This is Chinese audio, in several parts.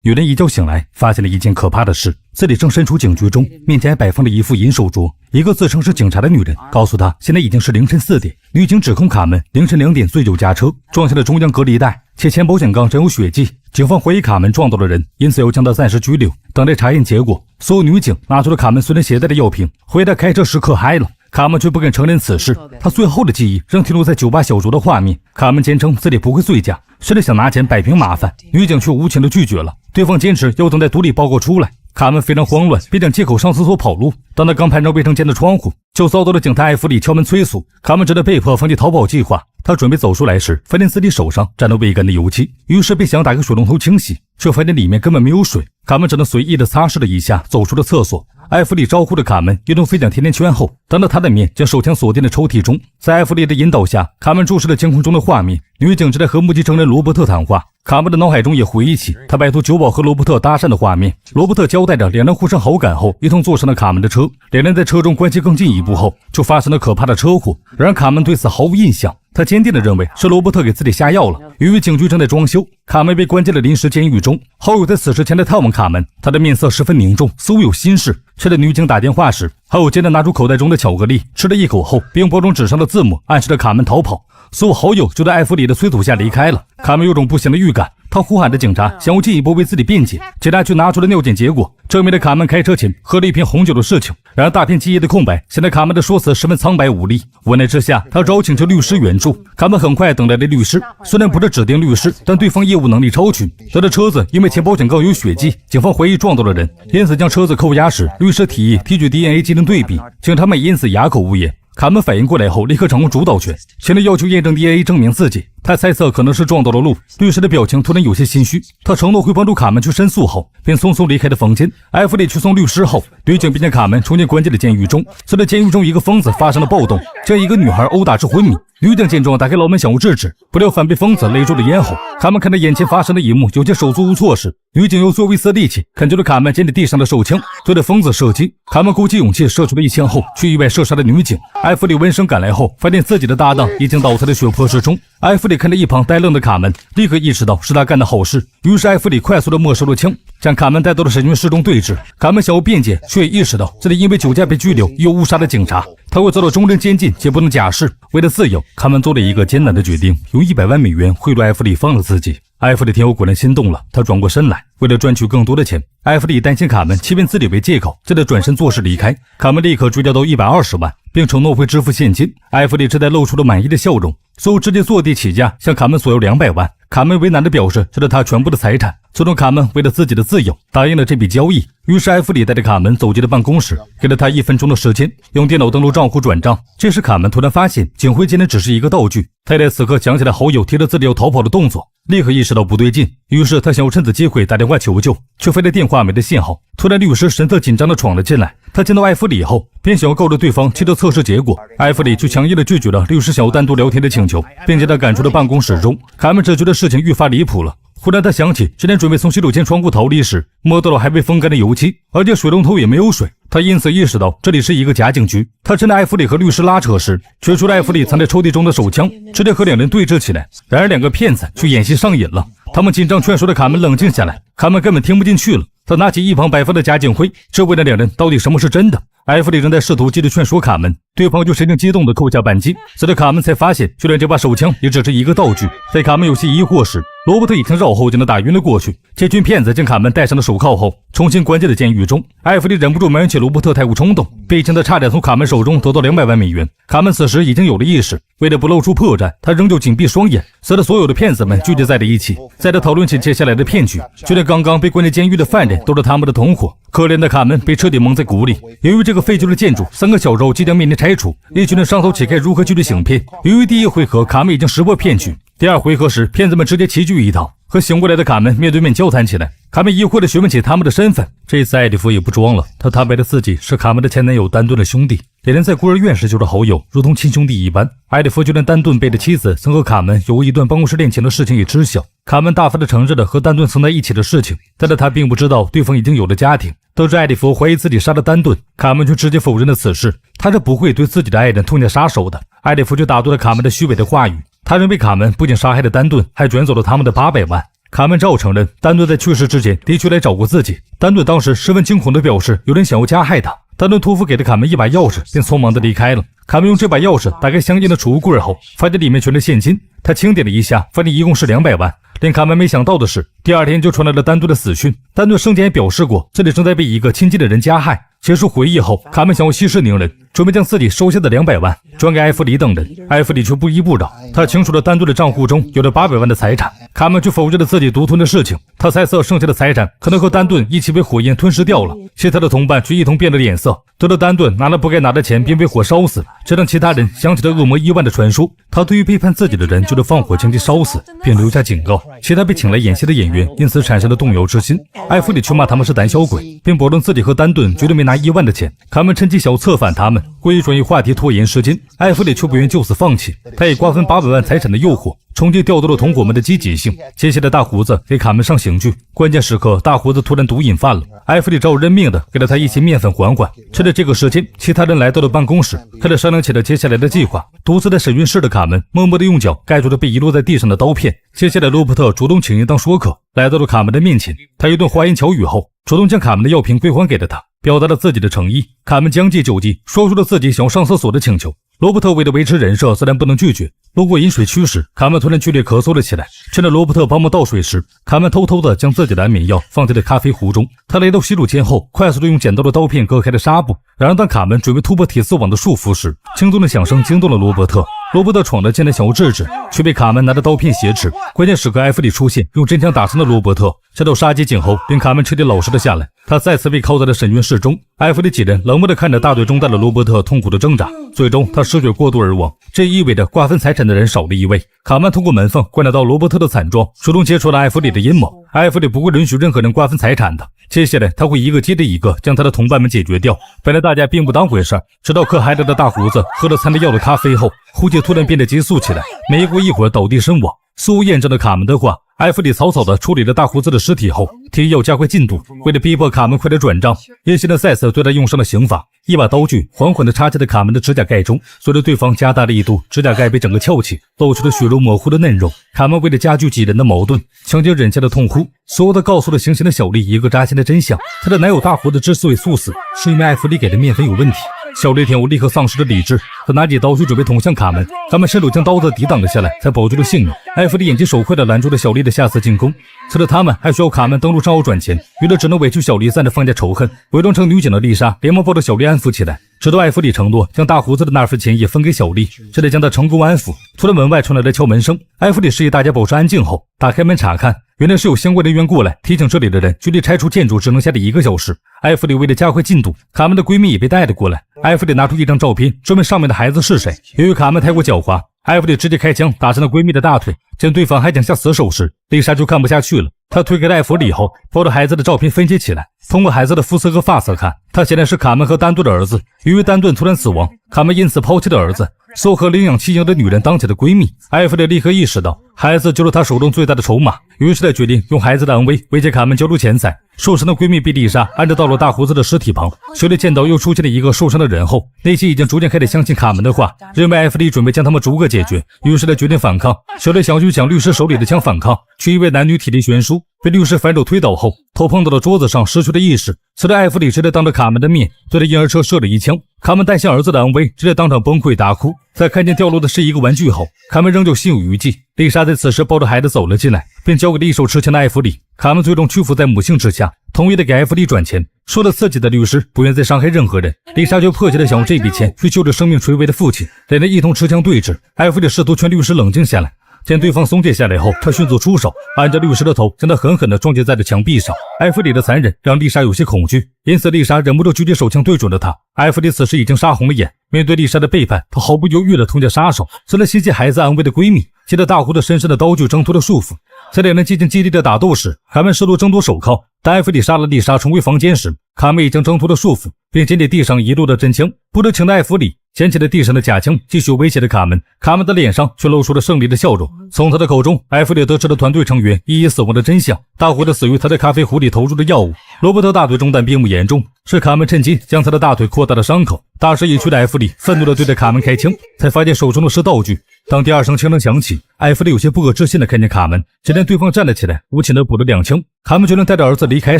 女人一觉醒来，发现了一件可怕的事，自己正身处警局中，面前还摆放了一副银手镯。一个自称是警察的女人告诉她，现在已经是凌晨4点。女警指控卡门凌晨2点醉酒驾车，撞下了中央隔离带，且前保险杠沾有血迹。警方怀疑卡门撞到了人，因此要将她暂时拘留，等待查验结果。所有女警拿出了卡门随身携带的药品，怀疑他开车时嗑嗨了。卡门却不肯承认此事，他最后的记忆仍停留在酒吧小酌的画面。卡门坚称自己不会醉驾，甚至想拿钱摆平麻烦，女警却无情地拒绝了。对方坚持要等待独立报告出来，卡门非常慌乱，便想借口上厕所跑路。当他刚攀上卫生间的窗户，就遭到了警探艾弗里敲门催促。卡门只得被迫放弃逃跑计划。他准备走出来时，发现自己手上沾了未干的油漆，于是便想打开水龙头清洗，却发现里面根本没有水。卡门只能随意地擦拭了一下，走出了厕所。艾弗里招呼着卡门一顿飞向甜甜圈后，当着他的面将手枪锁进了抽屉中。在艾弗里的引导下，卡门注视了监控中的画面，女警正在和目击证人罗伯特谈话。卡门的脑海中也回忆起他拜托酒保和罗伯特搭讪的画面。罗伯特交代着两人互相好感后，一同坐上了卡门的车。两人在车中关系更进一步后，就发生了可怕的车祸。然而卡门对此毫无印象，他坚定地认为是罗伯特给自己下药了。由于警局正在装修，卡门被关进了临时监狱中。好友在此时前来探望卡门，他的面色十分凝重，似乎有心事。趁着女警打电话时，好友接着拿出口袋中的巧克力，吃了一口后，并用包装纸上的字母暗示着卡门逃跑。所有好友就在艾弗里的催促下离开了。卡门有种不祥的预感，他呼喊着警察，想要进一步为自己辩解。警察却拿出了尿检结果，证明了卡门开车前喝了一瓶红酒的事情。然而大片记忆的空白显得卡门的说辞十分苍白无力。无奈之下，他只好请求律师援助。卡门很快等来了律师，虽然不是指定律师，但对方业务能力超群。他的车子因为前保险杠有血迹，警方怀疑撞到了人，因此将车子扣押时，律师提议提取 DNA 进行对比，警察们因此哑口无言。卡门反应过来后，立刻掌握主导权，前来要求验证 DNA 证明自己。他猜测可能是撞到了路。律师的表情突然有些心虚，他承诺会帮助卡门去申诉后，便匆匆离开了房间。艾弗里去送律师后，女警便将卡门重新关进了监狱中。随着监狱中一个疯子发生了暴动，将一个女孩殴打至昏迷。女警见状打开牢门想要制止，不料反被疯子勒住了咽喉。卡门看到眼前发生的一幕，有些手足无措时，女警用最后一丝力气恳求了卡门捡起地上的手枪，对着疯子射击。卡门鼓起勇气射出了一枪后，却意外射杀了女警。艾弗里闻声赶来后，发现自己的搭档已经倒在了血泊之中。艾弗里看着一旁呆愣的卡门，立刻意识到是他干的好事，于是艾弗里快速地没收了枪，将卡门带到了审讯室中对质。卡门想要辩解，却也意识到自己因为酒驾被拘留，又误杀了警察，他会遭到终身监禁，且不能假释。为了自由，卡门做了一个艰难的决定，用100万美元贿赂艾弗里放了自己。艾弗里听后果然心动了，他转过身来，为了赚取更多的钱，艾弗里担心卡门欺骗自己为借口，只得转身作势离开。卡门立刻追加到120万，并承诺会支付现金。艾弗里这才露出了满意的笑容，最后直接坐地起价向卡门索要200万。卡门为难地表示这是他全部的财产。最终卡门为了自己的自由答应了这笔交易。于是艾弗里带着卡门走进了办公室，给了他1分钟的时间，用电脑登录账户转账。这时卡门突然发现警徽竟然只是一个道具，他在此刻想起来好友提着自己要逃跑的动作，立刻意识到不对劲，于是他想要趁此机会打电话求救，却发现电话没了信号。突然律师神色紧张地闯了进来，他见到艾弗里后便想要告知对方汽车测试结果，艾弗里却强硬地拒绝了律师想要单独聊天的请求，并将他赶出了办公室中。卡门只觉得事情愈发离谱了。忽然他想起之前准备从洗手间窗户逃离时摸到了还未风干的油漆，而且水龙头也没有水，他因此意识到这里是一个假警局。他趁着艾弗里和律师拉扯时，取出了艾弗里藏在抽屉中的手枪，直接和两人对峙起来。然而两个骗子却演戏上瘾了，他们紧张劝说着卡门冷静下来，卡门根本听不进去了。他拿起一旁摆放的假警徽，质问了两人到底什么是真的。艾弗里正在试图继续劝说卡门，对方就神情激动地扣下扳机。随着卡门才发现，居然这把手枪也只是一个道具。在卡门有些疑惑时，罗伯特已经绕后将他打晕了过去。这群骗子将卡门戴上了手铐后，重新关进了监狱中。艾弗里忍不住埋怨起罗伯特太过冲动，毕竟他差点从卡门手中得到200万美元。卡门此时已经有了意识，为了不露出破绽，他仍旧紧闭双眼，随着所有的骗子们聚集在了一起，在这讨论起接下来的骗局。就连刚刚被关进监狱的犯人都是他们的同伙。可怜的卡门被彻底蒙在鼓里。由于这个废旧的建筑3个小时后即将面临拆除，一群人商讨起该如何继续行骗。由于第一回合卡门已经识破骗局，第二回合时骗子们直接齐聚一堂，和醒过来的卡门面对面交谈起来。卡门疑惑地询问起他们的身份，这次艾利弗也不装了，他坦白了自己是卡门的前男友丹顿的兄弟，两人在孤儿院时就是好友，如同亲兄弟一般。艾利弗就连丹顿背的妻子曾和卡门有过一段办公室恋情的事情也知晓。卡门大方地承认了和丹顿曾在一起的事情，但是他并不知道对方已经有了家庭。得知艾利弗怀疑自己杀了丹顿，卡门却直接否认了此事，他是不会对自己的爱人痛下杀手的。艾利弗却打断了卡门的虚伪的话语，他认为卡门不仅杀害了丹顿，还转走了他们的800万。卡门只好承认，丹顿在去世之前的确来找过自己。丹顿当时十分惊恐地表示，有人想要加害他。丹顿托付给了卡门一把钥匙，便匆忙地离开了。卡门用这把钥匙打开相应的储物柜后，发现里面全是现金。他清点了一下，发现一共是200万。令卡门没想到的是，第二天就传来了丹顿的死讯。丹顿生前也表示过，这里正在被一个亲近的人加害。结束回忆后，卡门想要息事宁人，准备将自己收下的200万转给艾弗里等人。艾弗里却不依不饶，他清楚了丹顿的账户中有着800万的财产。卡门却否认了自己独吞的事情，他猜测剩下的财产可能和丹顿一起被火焰吞噬掉了。其他的同伴却一同变了脸色，得知丹顿拿了不该拿的钱便被火烧死，这让其他人想起了恶魔伊万的传说。他对于背叛自己的人就是放火将其烧死，并留下警告。其他被请来演戏的演员因此产生了动摇之心。艾弗里却骂他们是胆小鬼，并保证自己和丹顿绝对没拿1万的钱。卡门趁机想要策反他们，故意转移话题拖延时间。艾弗里却不愿就此放弃，他以瓜分800万财产的诱惑重新调动了同伙们的积极性。接下来大胡子给卡门上刑具，关键时刻大胡子突然毒瘾犯了，艾弗里只好认命的给了他一些面粉缓缓。趁着这个时间，其他人来到了办公室，开始商量起了接下来的计划。独自在审讯室的卡门默默的用脚盖住了被遗落在地上的刀片。接下来罗伯特主动请缨当说客，来到了卡门的面前。他一顿花言巧语后，主动将卡门的药瓶归还给了他，表达了自己的诚意。卡门将计就计，说出了自己想要上厕所的请求。罗伯特为了维持人设，自然不能拒绝。路过饮水区时，卡门突然剧烈咳嗽了起来。趁着罗伯特帮忙倒水时，卡门偷偷的将自己的安眠药放在了咖啡壶中。他来到洗手间后，快速的用剪刀的刀片割开了纱布。然而当卡门准备突破铁丝网的束缚时，轻重的响声惊动了罗伯特。罗伯特闯了进来想要制止，却被卡门拿着刀片挟持。关键时刻艾弗里出现，用真枪打伤了罗伯特。下到杀鸡儆猴，令卡门彻底老实了下来。他再次被铐在了审讯室中。艾弗里几人冷漠地看着大队中弹的罗伯特痛苦的挣扎，最终他失血过多而亡。这意味着瓜分财产的人少了一位。卡曼通过门缝观察到罗伯特的惨状，主动揭穿了艾弗里的阴谋。艾弗里不会允许任何人瓜分财产的，接下来他会一个接着一个将他的同伴们解决掉。本来大家并不当回事，直到克海德的大胡子喝了掺了药的咖啡后，呼吸突然变得急速起来，没过一会儿倒地身亡。似乎验证了卡门的话，艾弗里草草地处理了大胡子的尸体后，提议要加快进度。为了逼迫卡门快点转账，叶西的再次对他用上了刑罚，一把刀具缓缓地插进了卡门的指甲盖中，随着对方加大力度，指甲盖被整个翘起，露出了血肉模糊的嫩肉。卡门为了加剧几人的矛盾，强行忍下了痛哭，所有的告诉了行刑的小丽一个扎心的真相：她的男友大胡子之所以猝死，是因为艾弗里给的面粉有问题。小丽天舞立刻丧失了理智，他拿起刀去准备捅向卡门，卡门伸手将刀子抵挡了下来，才保住了性命。艾弗里眼疾手快地拦住了小丽的下次进攻。此时他们还需要卡门登陆账号转钱，于是只能委屈小丽暂时放下仇恨。伪装成女警的丽莎连忙抱着小丽安抚起来，直到艾弗里承诺将大胡子的那份钱也分给小丽，这才将她成功安抚。突然门外传来了敲门声，艾弗里示意大家保持安静后，打开门查看，原来是有相关人员过来提醒这里的人距离拆除建筑只能下的1个小时。艾弗里为了加快进度，卡门的闺蜜也被带了过来。艾弗里拿出一张照片，质问上面的孩子是谁。由于卡门太过狡猾，艾弗里直接开枪打伤了闺蜜的大腿。见对方还想下死手时，丽莎就看不下去了，她推给了艾弗里后，抱着孩子的照片分析起来。通过孩子的肤色和发色看，他显然是卡门和丹顿的儿子。由于丹顿突然死亡，卡门因此抛弃了儿子，所和领养弃婴的女人当起了闺蜜。艾弗里立刻意识到孩子就是他手中最大的筹码，于是他决定用孩子的安危威胁卡门交出钱财。受伤的闺蜜被丽莎安置到了大胡子的尸体旁。小丽见到又出现了一个受伤的人后，内心已经逐渐开始相信卡门的话，认为艾弗里准备将他们逐个解决，于是他决定反抗。小丽想去抢律师手里的枪反抗，却因为男女体力悬殊，被律师反手推倒后，头碰到了桌子上，失去了意识。此时艾弗里直接当着卡门的面对着婴儿车射了一枪。卡门担心儿子的安危，直接当场崩溃大哭。在看见掉落的是一个玩具后，卡门仍旧心有余悸。丽莎在此时抱着孩子走了进来，并交给了一手持枪的艾弗里。卡门最终屈服在母性之下，同意的给艾弗里转钱，说了自己的律师不愿再伤害任何人。丽莎就迫切的想用这笔钱去救着生命垂危的父亲，两人一同持枪对峙。艾弗里试图劝律师冷静下来，见对方松懈下来后，他迅速出手，按着律师的头将他狠狠地撞击在了墙壁上。艾弗里的残忍让丽莎有些恐惧，因此丽莎忍不住举起手枪对准了他。艾弗里此时已经杀红了眼，面对丽莎的背叛，他毫不犹豫地痛下杀手，成了袭击孩子安危的闺蜜。接着大胡子身上的刀具挣脱了束缚，在两人进行激烈的打斗时，卡门试图争夺手铐，当艾弗里杀了丽莎重回房间时，卡门已经挣脱了束缚，并捡起地上遗落的真枪。不知情的艾弗里捡起了地上的假枪，继续威胁着卡门。卡门的脸上却露出了胜利的笑容。从他的口中，艾弗里得知了团队成员一一死亡的真相，大伙都死于他在咖啡壶里投入的药物。罗伯特大腿中弹并不严重，是卡门趁机将他的大腿扩大了伤口。大势已去的艾弗里愤怒地对着卡门开枪，才发现手中的是道具。当第二声枪声响起，艾弗里有些不可置信地看见卡门，只见对方站了起来，无情地补了2枪。卡门决定带着儿子离开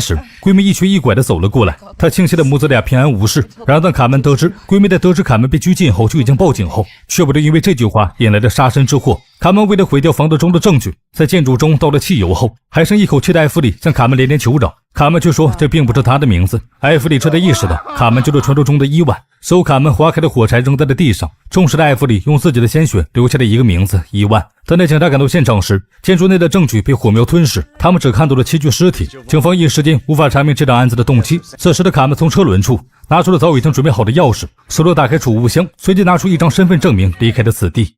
时，闺蜜一瘸一拐地走了过来，她庆幸的母子俩平安无事。然而当卡门得知闺蜜在得知卡门被拘禁后就已经报警后，却不得因为这句话引来的杀身之祸。卡门为了毁掉房子中的证据，在建筑中倒了汽油后，还剩一口气的艾弗里向卡门连连求饶。卡门却说这并不是他的名字。艾弗里这才意识到卡门就是传说中的伊万。随后卡门划开的火柴扔在了地上，忠实的艾弗里用自己的鲜血留下了一个名字伊万。等待警察赶到现场时，建筑内的证据被火苗吞噬，他们只看到了7具尸体。警方一时间无法查明这档案子的动机。此时的卡门从车轮处拿出了早已经准备好的钥匙，手动打开储物箱，随即拿出一张身份证明离开了此地。